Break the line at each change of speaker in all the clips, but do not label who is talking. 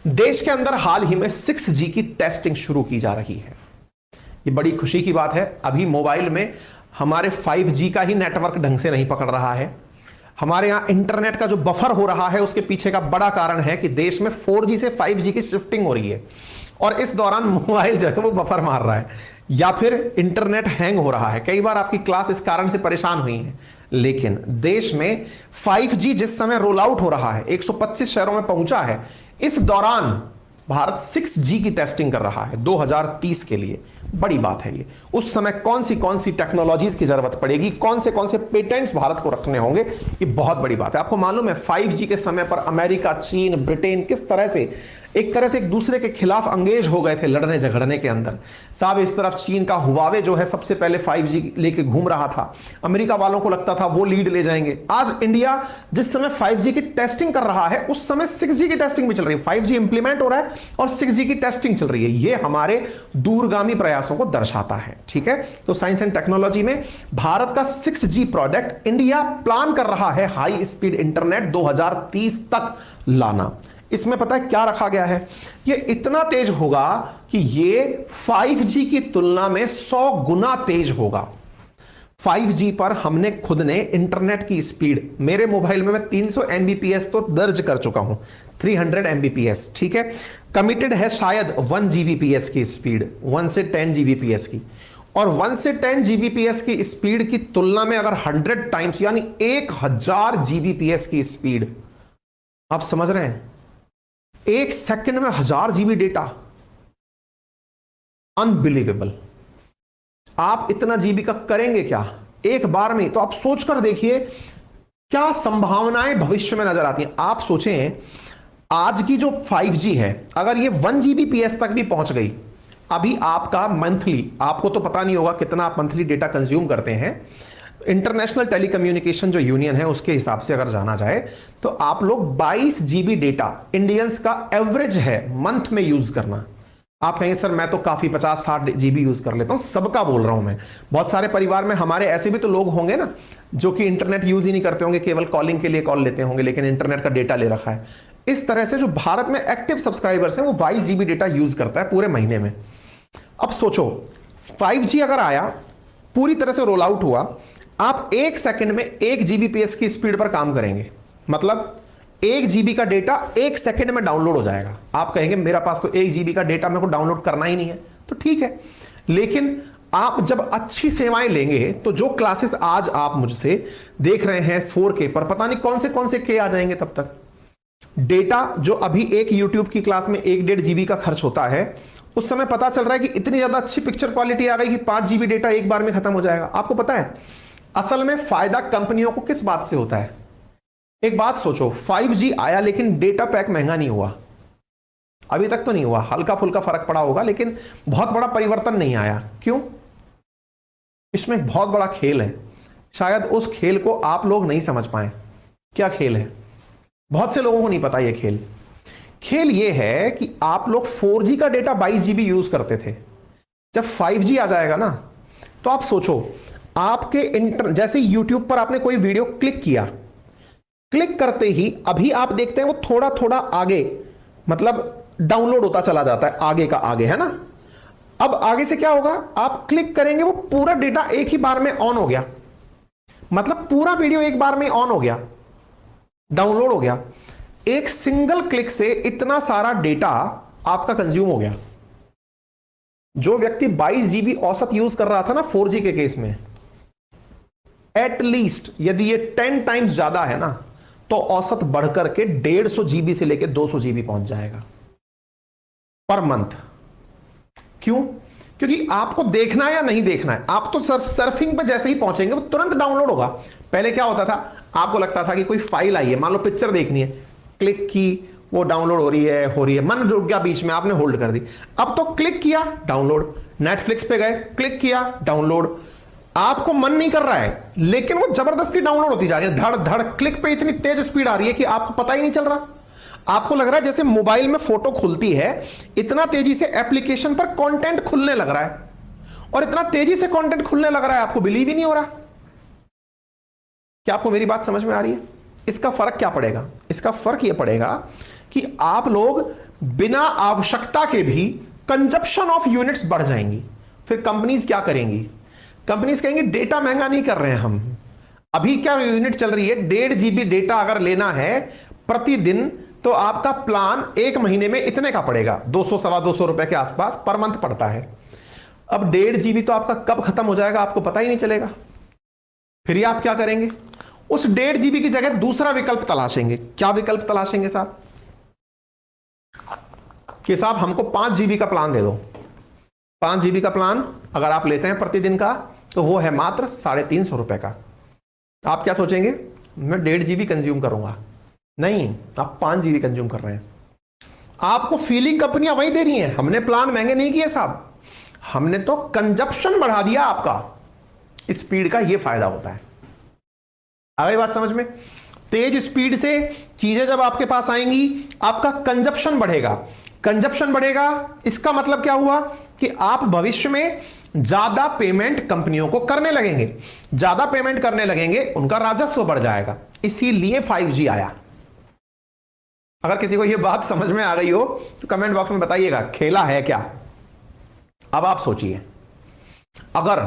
देश के अंदर हाल ही में 6G की टेस्टिंग शुरू की जा रही है। ये बड़ी खुशी की बात है। अभी मोबाइल में हमारे 5G का ही नेटवर्क ढंग से नहीं पकड़ रहा है। हमारे यहां इंटरनेट का जो बफर हो रहा है उसके पीछे का बड़ा कारण है कि देश में 4G से 5G की शिफ्टिंग हो रही है और इस दौरान मोबाइल जो है वो बफर मार रहा है या फिर इंटरनेट हैंग हो रहा है। कई बार आपकी क्लास इस कारण से परेशान हुई है। लेकिन देश में 5G जिस समय रोल आउट हो रहा है, 125 शहरों में पहुंचा है, इस दौरान भारत 6G की टेस्टिंग कर रहा है 2030 के लिए। बड़ी बात है ये। उस समय कौन सी टेक्नोलॉजीज की जरूरत पड़ेगी, कौन से पेटेंट्स भारत को रखने होंगे, ये बहुत बड़ी बात है। आपको मालूम है 5G के समय पर अमेरिका, चीन, ब्रिटेन किस तरह से एक दूसरे के खिलाफ अंगेज हो गए थे लड़ने झगड़ने के अंदर। साहब इस तरफ चीन का हुआवे जो है सबसे पहले 5G लेके घूम रहा था। अमेरिका वालों को लगता था वो लीड ले जाएंगे। आज इंडिया जिस समय 5G की टेस्टिंग कर रहा है उस समय 6G की टेस्टिंग भी चल रही है। 5G इंप्लीमेंट हो रहा है और 6G की टेस्टिंग चल रही है। ये हमारे दूरगामी प्रयासों को दर्शाता है। ठीक है, तो साइंस एंड टेक्नोलॉजी में भारत का 6G प्रोडक्ट इंडिया प्लान कर रहा है हाई स्पीड इंटरनेट 2030 तक लाना। इसमें पता है क्या रखा गया है? ये इतना तेज होगा कि ये 5G की तुलना में 100 गुना तेज होगा। 5G पर हमने खुद ने इंटरनेट की स्पीड, मेरे मोबाइल में मैं 300 Mbps तो दर्ज कर चुका हूं, 300 Mbps। ठीक है, कमिटेड है शायद 1 Gbps की स्पीड, 1 से 10 Gbps की। और 1 से 10 Gbps की स्पीड की तुलना में अगर 100 टाइम्स यानी 1000 Gbps की स्पीड, आप समझ रहे हैं? 1 सेकंड में 1000 GB डेटा, अनबिलीवेबल। आप इतना जीबी का करेंगे क्या एक बार में? तो आप सोचकर देखिए क्या संभावनाएं भविष्य में नजर आती हैं। आप सोचें आज की जो 5G है अगर ये 1 Gbps तक भी पहुंच गई, अभी आपका मंथली, आपको तो पता नहीं होगा कितना आप मंथली डेटा कंज्यूम करते हैं, इंटरनेशनल टेलीकम्युनिकेशन जो यूनियन है उसके हिसाब से अगर जाना जाए तो आप लोग 22 GB डेटा इंडियंस का एवरेज है मंथ में यूज करना। आप कहेंगे सर मैं तो काफी 50-60 GB यूज कर लेता हूं, सबका बोल रहा हूं मैं। बहुत सारे परिवार में हमारे ऐसे भी तो लोग होंगे ना जो कि इंटरनेट यूज ही नहीं करते होंगे, केवल कॉलिंग के लिए कॉल लेते होंगे, लेकिन इंटरनेट का डेटा ले रखा है। इस तरह से जो भारत में एक्टिव सब्सक्राइबर्स हैं वो 22 GB डेटा यूज करता है पूरे महीने में। अब सोचो 5G अगर आया, पूरी तरह से रोल आउट हुआ, आप 1 सेकंड में 1 Gbps की स्पीड पर काम करेंगे, मतलब 1 GB का डेटा 1 सेकंड में डाउनलोड हो जाएगा। आप कहेंगे मेरा पास तो 1 GB का डेटा मेरे को डाउनलोड करना ही नहीं है, तो ठीक है, लेकिन आप जब अच्छी सेवाएं लेंगे तो जो क्लासेस आज आप मुझसे देख रहे हैं 4K पर, पता नहीं कौन से K आ जाएंगे तब तक। डेटा जो अभी एक YouTube की क्लास में 1-1.5 GB का खर्च होता है, उस समय पता चल रहा है कि इतनी ज्यादा अच्छी पिक्चर क्वालिटी आ गई कि 5 GB डेटा एक बार में खत्म हो जाएगा। आपको पता है असल में फायदा कंपनियों को किस बात से होता है? एक बात सोचो, 5G आया लेकिन डेटा पैक महंगा नहीं हुआ, अभी तक तो नहीं हुआ, हल्का फुल्का फर्क पड़ा होगा लेकिन बहुत बड़ा परिवर्तन नहीं आया। क्यों? इसमें बहुत बड़ा खेल है, शायद उस खेल को आप लोग नहीं समझ पाए। क्या खेल है? बहुत से लोगों को नहीं पता यह खेल। खेल यह है कि आप लोग 4G का डेटा 22 GB यूज करते थे, जब 5G आ जाएगा ना तो आप सोचो आपके जैसे YouTube पर आपने कोई वीडियो क्लिक किया, क्लिक करते ही अभी आप देखते हैं वो थोड़ा थोड़ा आगे, मतलब डाउनलोड होता चला जाता है, आगे का आगे, है ना। अब आगे से क्या होगा, आप क्लिक करेंगे वो पूरा डेटा एक ही बार में ऑन हो गया, मतलब पूरा वीडियो एक बार में ऑन हो गया, डाउनलोड हो गया। एक सिंगल क्लिक से इतना सारा डेटा आपका कंज्यूम हो गया। जो व्यक्ति 22 GB औसत यूज कर रहा था ना 4G के केस में, एटलीस्ट यदि ये 10 टाइम्स ज्यादा है ना तो औसत बढ़कर के 150 GB से लेकर 200 GB पहुंच जाएगा पर मंथ। क्यों? क्योंकि आपको देखना है या नहीं देखना है, आप तो सर्फिंग पे जैसे ही पहुंचेंगे वो तुरंत डाउनलोड होगा। पहले क्या होता था, आपको लगता था कि कोई फाइल आई है, मान लो पिक्चर देखनी है, क्लिक की, वो डाउनलोड हो रही है, मन रुक गया बीच में, आपने होल्ड कर दी। अब तो क्लिक किया डाउनलोड, नेटफ्लिक्स पे गए, क्लिक किया डाउनलोड। आपको मन नहीं कर रहा है लेकिन वो जबरदस्ती डाउनलोड होती जा रही है, धड़ धड़। क्लिक पे इतनी तेज स्पीड आ रही है कि आपको पता ही नहीं चल रहा। आपको लग रहा है जैसे मोबाइल में फोटो खुलती है, इतना तेजी से एप्लीकेशन पर कंटेंट खुलने लग रहा है, और इतना तेजी से कंटेंट खुलने लग रहा है आपको बिलीव ही नहीं हो रहा। क्या आपको मेरी बात समझ में आ रही है? इसका फर्क क्या पड़ेगा? इसका फर्क यह पड़ेगा कि आप लोग बिना आवश्यकता के भी कंजप्शन ऑफ यूनिट्स बढ़ जाएंगी। फिर कंपनीज क्या करेंगी? कंपनीज कहेंगे डेटा महंगा नहीं कर रहे हैं हम, अभी क्या यूनिट चल रही है, 1.5 GB डेटा अगर लेना है प्रतिदिन तो आपका प्लान एक महीने में इतने का पड़ेगा, 200 सवा 200 रुपए के आसपास पर मंथ पड़ता है। अब 1.5 GB तो आपका कब खत्म हो जाएगा आपको पता ही नहीं चलेगा। फिर ये आप क्या करेंगे? उस 1.5 GB की जगह दूसरा विकल्प तलाशेंगे। क्या विकल्प तलाशेंगे साहब? कि साहब हमको 5 GB का प्लान दे दो। 5 GB का प्लान अगर आप लेते हैं प्रतिदिन का तो वो है मात्र 350 रुपए का। आप क्या सोचेंगे? मैं 1.5 GB कंज्यूम करूंगा। नहीं, आप 5 GB कंज्यूम कर रहे हैं। आपको फीलिंग कंपनियां वही दे रही हैं, हमने प्लान महंगे नहीं किए साहब, हमने तो कंजप्शन बढ़ा दिया आपका। स्पीड का ये फायदा होता है। आ गई बात समझ में? तेज स्पीड से चीजें जब आपके पास आएंगी आपका कंजप्शन बढ़ेगा। कंजप्शन बढ़ेगा इसका मतलब क्या हुआ कि आप भविष्य में ज्यादा पेमेंट कंपनियों को करने लगेंगे। ज्यादा पेमेंट करने लगेंगे, उनका राजस्व बढ़ जाएगा। इसीलिए 5G आया। अगर किसी को यह बात समझ में आ गई हो तो कमेंट बॉक्स में बताइएगा, खेला है क्या? अब आप सोचिए, अगर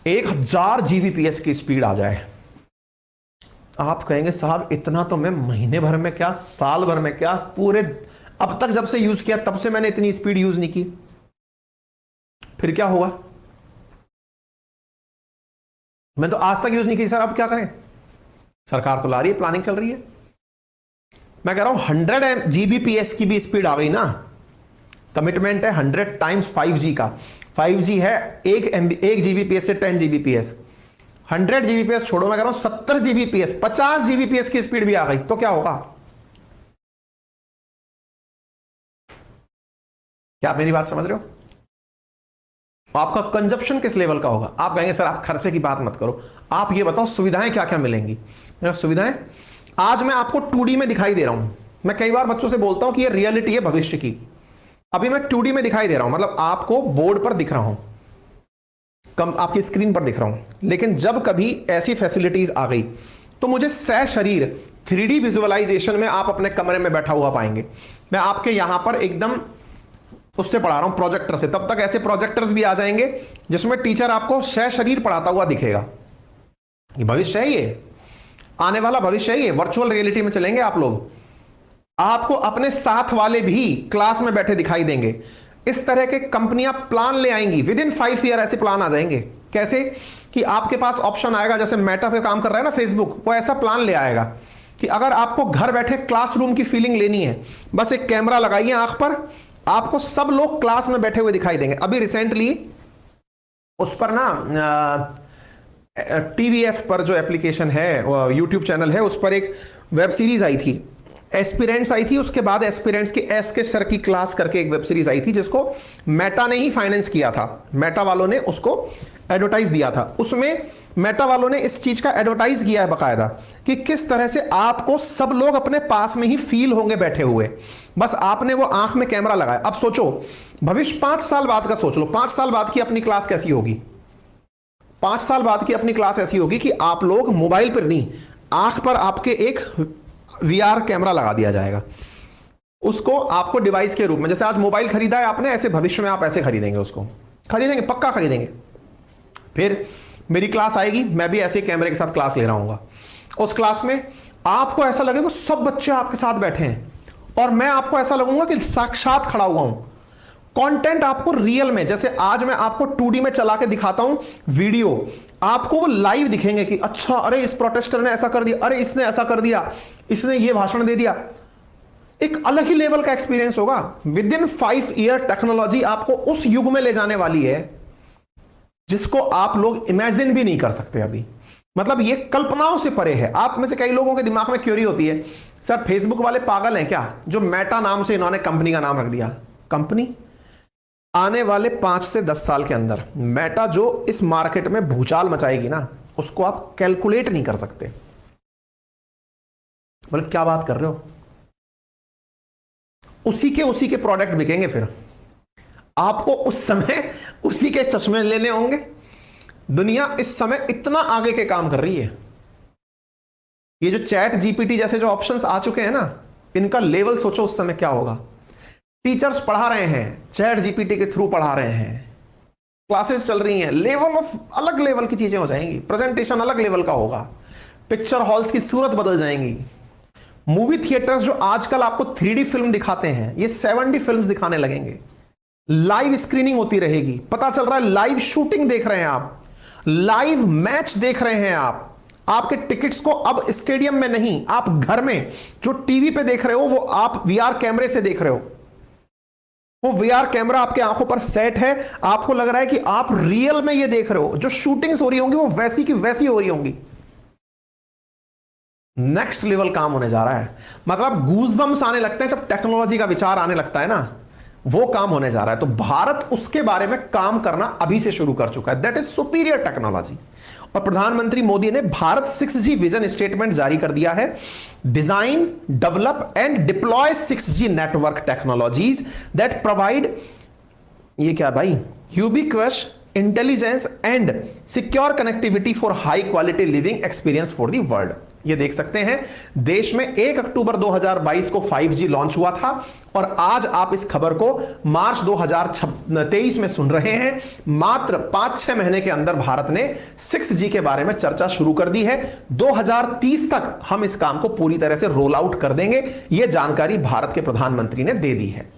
1000 Gbps की स्पीड आ जाए, आप कहेंगे साहब इतना तो मैं महीने भर में क्या, साल भर में क्या, पूरे अब तक जब से यूज किया तब से मैंने इतनी स्पीड यूज नहीं की। फिर क्या होगा? मैं तो आज तक यूज नहीं की सर, अब क्या करें? सरकार तो ला रही है, प्लानिंग चल रही है। मैं कह रहा हूं 100 Gbps की भी स्पीड आ गई ना, कमिटमेंट है 100 टाइम्स 5G का। 5G है 1 Gbps से 10 Gbps। 100 Gbps छोड़ो, मैं कह रहा हूं 70 Gbps, 50 Gbps की स्पीड भी आ गई तो क्या होगा? क्या आप मेरी बात समझ रहे हो? आपका कंजप्शन किस लेवल का होगा? आप कहेंगे सर आप खर्चे की बात मत करो, आप ये बताओ सुविधाएं क्या क्या मिलेंगी। सुविधाएं आज मैं आपको 2D में दिखाई दे रहा हूं। मैं कई बार बच्चों से बोलता हूं कि ये रियलिटी है भविष्य की। अभी मैं 2D में दिखाई दे रहा हूं, मतलब आपको बोर्ड पर दिख रहा हूं, आपकी स्क्रीन पर दिख रहा हूं। लेकिन जब कभी ऐसी फैसिलिटीज आ गई तो मुझे सशरीर 3D विजुअलाइजेशन में आप अपने कमरे में बैठा हुआ पाएंगे। मैं आपके यहां पर एकदम उससे पढ़ा रहा हूं, प्रोजेक्टर से। तब तक ऐसे प्रोजेक्टर्स भी आ जाएंगे जिसमें टीचर आपको सशरीर पढ़ाता हुआ दिखेगा। ये भविष्य है, ये आने वाला भविष्य है। ये वर्चुअल रियलिटी में चलेंगे आप लोग। आपको अपने साथ वाले भी क्लास में बैठे दिखाई देंगे। इस तरह के कंपनियां प्लान ले आएंगी, विद इन 5 ईयर ऐसे प्लान आ जाएंगे। कैसे कि आपके पास ऑप्शन आएगा, जैसे मेटा पे काम कर रहा है ना फेसबुक, वो ऐसा प्लान ले आएगा कि अगर आपको घर बैठे क्लासरूम की फीलिंग लेनी है, बस एक कैमरा लगाइए आंख पर, आपको सब लोग क्लास में बैठे हुए दिखाई देंगे। अभी रिसेंटली उस पर ना TVF पर जो एप्लीकेशन है, यूट्यूब चैनल है, उस पर एक वेब सीरीज आई थी, एस्पिरेंट्स आई थी। उसके बाद एस्पिरेंट्स की के सर की क्लास करके एक वेब सीरीज आई थी जिसको मेटा ने ही फाइनेंस किया था। मेटा वालों ने उसको एडवर्टाइज दिया था। उसमें मेटा वालों ने इस चीज का एडवर्टाइज किया है बकायदा कि किस तरह से आपको सब लोग अपने पास में ही फील होंगे बैठे हुए, बस आपने वो आंख में कैमरा लगाया। अब सोचो भविष्य 5 साल बाद का सोच लो, 5 साल बाद की अपनी क्लास कैसी होगी? 5 साल बाद की अपनी क्लास ऐसी होगी कि आप लोग मोबाइल पर नहीं, आंख पर आपके एक VR कैमरा लगा दिया जाएगा। उसको आपको डिवाइस के रूप में, जैसे आज मोबाइल खरीदा है आपने, ऐसे भविष्य में आप ऐसे खरीदेंगे, उसको खरीदेंगे, पक्का खरीदेंगे। फिर मेरी क्लास आएगी, मैं भी ऐसे कैमरे के साथ क्लास ले रहा हूंगा। उस क्लास में आपको ऐसा लगेगा सब बच्चे आपके साथ बैठे हैं और मैं आपको ऐसा लगूंगा कि साक्षात खड़ा हुआ हूं। कंटेंट आपको रियल में, जैसे आज मैं आपको 2D में चला के दिखाता हूं वीडियो, आपको वो लाइव दिखेंगे कि अच्छा अरे इस प्रोटेस्टर ने ऐसा कर दिया, अरे इसने ऐसा कर दिया, इसने ये भाषण दे दिया। एक अलग ही लेवल का एक्सपीरियंस होगा। विद इन 5 ईयर टेक्नोलॉजी आपको उस युग में ले जाने वाली है जिसको आप लोग इमेजिन भी नहीं कर सकते अभी। मतलब ये कल्पनाओं से परे है। आप में से कई लोगों के दिमाग में क्यूरी होती है, सर फेसबुक वाले पागल हैं क्या जो मेटा नाम से इन्होंने कंपनी का नाम रख दिया। कंपनी आने वाले 5 से 10 साल के अंदर मेटा जो इस मार्केट में भूचाल मचाएगी ना, उसको आप कैलकुलेट नहीं कर सकते। मतलब क्या बात कर रहे हो? उसी के प्रोडक्ट बिकेंगे। फिर आपको उस समय उसी के चश्मे लेने होंगे। दुनिया इस समय इतना आगे के काम कर रही है। ये जो चैट GPT जैसे जो ऑप्शंस आ चुके हैं ना, इनका लेवल सोचो उस समय क्या होगा। टीचर्स पढ़ा रहे हैं, चैट जीपीटी के थ्रू पढ़ा रहे हैं, क्लासेस चल रही हैं, लेवल ऑफ अलग लेवल की चीजें हो जाएंगी, प्रेजेंटेशन अलग लेवल का होगा, पिक्चर हॉल्स की सूरत बदल जाएंगी। मूवी थिएटर्स जो आजकल आपको 3D फिल्म दिखाते हैं, ये 7D फिल्म्स दिखाने लगेंगे। लाइव स्क्रीनिंग होती रहेगी, पता चल रहा है लाइव शूटिंग देख रहे हैं आप, लाइव मैच देख रहे हैं आप। आपके टिकट्स को अब स्टेडियम में नहीं, आप घर में जो टीवी पे देख रहे हो वो आप वीआर कैमरे से देख रहे हो। वो वीआर कैमरा आपके आंखों पर सेट है, आपको लग रहा है कि आप रियल में ये देख रहे हो। जो शूटिंग्स हो रही होंगी वो वैसी की वैसी हो रही होंगी। नेक्स्ट लेवल काम होने जा रहा है। मतलब गूज़बम्स आने लगते हैं जब टेक्नोलॉजी का विचार आने लगता है ना, वो काम होने जा रहा है। तो भारत उसके बारे में काम करना अभी से शुरू कर चुका है, दैट इज सुपीरियर टेक्नोलॉजी। और प्रधानमंत्री मोदी ने भारत 6G विजन स्टेटमेंट जारी कर दिया है। Design, develop and deploy 6G network technologies that provide, ये क्या भाई, ubiquitous intelligence and secure connectivity for high quality living experience for the world. ये देख सकते हैं, देश में 1 अक्टूबर 2022 को 5G लॉन्च हुआ था और आज आप इस खबर को मार्च 2023 में सुन रहे हैं। मात्र 5-6 महीने के अंदर भारत ने 6G के बारे में चर्चा शुरू कर दी है। 2030 तक हम इस काम को पूरी तरह से रोल आउट कर देंगे, यह जानकारी भारत के प्रधानमंत्री ने दे दी है।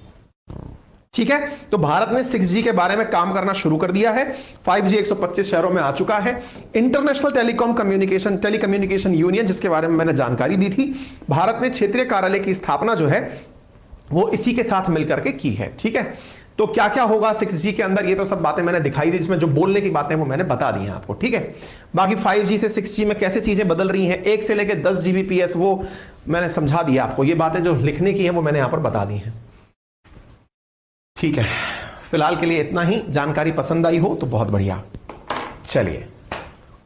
ठीक है, तो भारत ने 6G के बारे में काम करना शुरू कर दिया है। 5G 125 शहरों में आ चुका है। इंटरनेशनल टेलीकम्युनिकेशन यूनियन, जिसके बारे में मैंने जानकारी दी थी, भारत ने क्षेत्रीय कार्यालय की स्थापना जो है वो इसी के साथ मिलकर के की है। ठीक है, तो क्या क्या होगा 6G के अंदर, ये तो सब बातें मैंने दिखाई दी, जिसमें जो बोलने की बातें वो मैंने बता दी हैं आपको। ठीक है, बाकी 5G से 6G में कैसे चीजें बदल रही हैं, 1 से लेकर 10 Gbps, वो मैंने समझा दिया आपको। ये बातें जो लिखने की हैं वो मैंने यहां पर बता दी हैं। ठीक है, फिलहाल के लिए इतना ही। जानकारी पसंद आई हो तो बहुत बढ़िया। चलिए,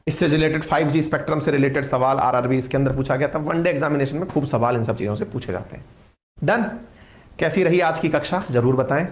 इससे रिलेटेड 5G स्पेक्ट्रम से रिलेटेड सवाल आरआरबी इसके अंदर पूछा गया था। वनडे एग्जामिनेशन में खूब सवाल इन सब चीजों से पूछे जाते हैं। डन। कैसी रही आज की कक्षा, जरूर बताएं।